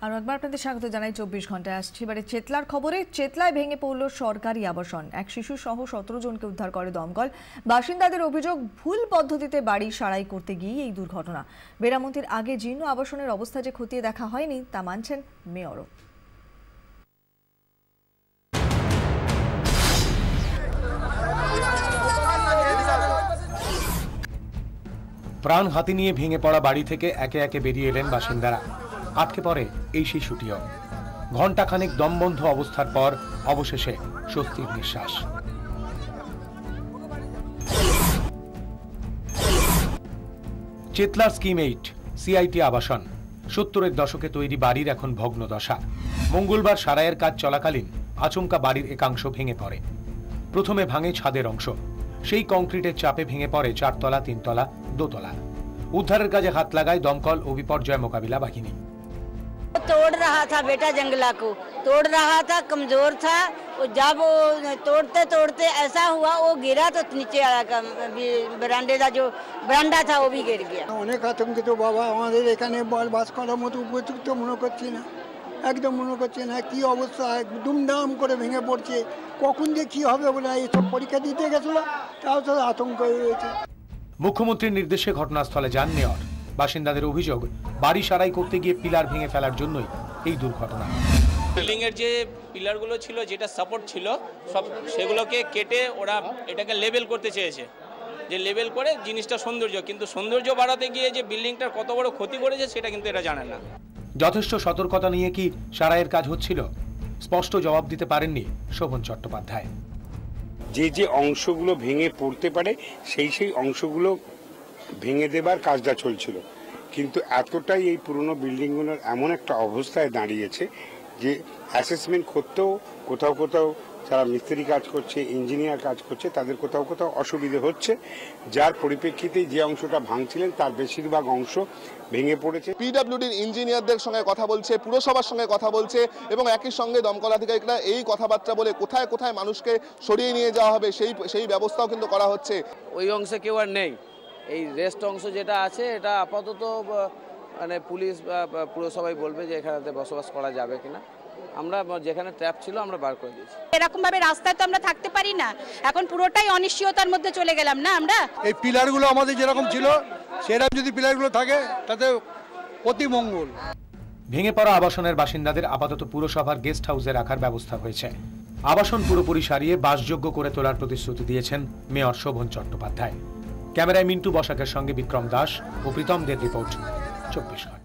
আর একবার আপনাদের স্বাগত জানাই 24 ঘন্টায়। আসছি এবারে চেতলার খবরে। চেতলায় ভেঙে পড়ল সরকারি আবাসন। এক শিশু সহ 17 জনকে উদ্ধার করে দমকল। বাসিন্দাদের অভিযোগ, ভুল পদ্ধতিতে বাড়ি সারাই করতে গিয়ে এই দুর্ঘটনা। মেরামতির আগে জীর্ণ আবাসনের অবস্থা যে খতিয়ে দেখা হয়নি তা মানছেন মেয়রও। প্রাণ হাতে নিয়ে ভেঙে পড়া বাড়ি থেকে একে একে বেরিয়ে এলেন বাসিন্দারা। আটকে পড়ে এই শিশুটিও। ঘণ্টাখানেক দমবন্ধ অবস্থার পর অবশেষে স্বস্তির নিঃশ্বাস। চেতলার স্কিম 8 সিআইটি আবাসন। 70-এর দশকে তৈরি বাড়ির এখন ভগ্ন দশা। মঙ্গলবার সারাইয়ের কাজ চলাকালীন আচমকা বাড়ির একাংশ ভেঙে পড়ে। প্রথমে ভাঙে ছাদের অংশ, সেই কংক্রিটের চাপে ভেঙে পড়ে 4 তলা, 3 তলা, 2 তলা। উদ্ধারের কাজে হাত লাগায় দমকল ও বিপর্যয় মোকাবিলা বাহিনী। तोड़ रहा था बेटा, जंगला को तोड़ रहा था, कमजोर था। जब वो तोड़ते तोड़ते ऐसा हुआ वो गिरा तो नीचे बरांडे का जो बरांडा था वो भी गिर गया। অনেক আতঙ্কিত বাবা, আমাদের এখানে বাস করার মতো উপযুক্ত মনে করছি না, একদম মনে করছি না। কি অবস্থা, দুমদাম করে ভেঙে পড়ছে। কখন যে কি হবে বলে এইসব পরীক্ষা দিতে গেছিল, তাও তো আতঙ্ক হয়েছে। মুখ্যমন্ত্রীর নির্দেশে ঘটনাস্থলে যান মেয়র। বাসিন্দাদের অভিযোগ, বাড়ি সারাই করতে গিয়ে পিলার ভেঙে ফেলার জন্যই এই দুর্ঘটনা। বিল্ডিং এর যে পিলারগুলো ছিল, যেটা সাপোর্ট ছিল, সব সেগুলোকে কেটে ওরা এটাকে লেভেল করতে চেয়েছে, যে লেভেল করে জিনিসটা সৌন্দর্য, কিন্তু সৌন্দর্য বাড়াতে গিয়ে যে বিল্ডিংটার কত বড় ক্ষতি করেছে সেটা কিন্তু এরা জানে না। যথেষ্ট সতর্কতা নিয়ে কি সারাইয়ের কাজ হচ্ছিল? স্পষ্ট জবাব দিতে পারেননি শোভন চট্টোপাধ্যায়। যে অংশগুলো ভেঙে পড়তে পারে সেই অংশগুলো ভেঙে দেবার কাজটা চলছিল, কিন্তু এতটাই এই পুরনো বিল্ডিংগুলোর এমন একটা অবস্থায় দাঁড়িয়েছে যে অ্যাসেসমেন্ট করতেও কোথাও কোথাও যারা মিস্ত্রি কাজ করছে, ইঞ্জিনিয়ার কাজ করছে, তাদের কোথাও কোথাও অসুবিধে হচ্ছে, যার পরিপ্রেক্ষিতে যে অংশটা ভাঙছিলেন তার বেশিরভাগ অংশ ভেঙে পড়েছে। পিডব্লিউডির ইঞ্জিনিয়ারদের সঙ্গে কথা বলছে, পুরসভার সঙ্গে কথা বলছে এবং একই সঙ্গে দমকল আধিকারিকরা এই কথাবার্তা বলে কোথায় কোথায় মানুষকে সরিয়ে নিয়ে যাওয়া হবে সেই ব্যবস্থাও কিন্তু করা হচ্ছে। ওই অংশে কেউ আর নেই। এই রেস্ট অংশ যেটা আছে এটা আপাতত মানে পুলিশ বা পুরসভাই বলবে যে এখানে বসবাস করা যাবে কিনা। আমরা যেখানে ট্র্যাপ ছিল আমরা বার করে দিয়েছি। এরকম ভাবে রাস্তায় তো আমরা থাকতে পারি না, এখন পুরোটাই অনিশ্চয়তার মধ্যে চলে গেলাম না আমরা। এই পিলারগুলো আমাদের যেরকম ছিল সেরকম যদি পিলারগুলো থাকে তাতে অতি মঙ্গল। ভেঙে পড়া আবাসনের বাসিন্দাদের আপাতত পুরসভার গেস্ট হাউসে রাখার ব্যবস্থা হয়েছে। আবাসন পুরোপুরি সারিয়ে বাসযোগ্য করে তোলার প্রতিশ্রুতি দিয়েছেন মেয়র শোভন চট্টোপাধ্যায়। ক্যামেরায় মিন্টু বসাকের সঙ্গে বিক্রম দাস ও প্রীতম দের রিপোর্ট 24 ঘন্টা।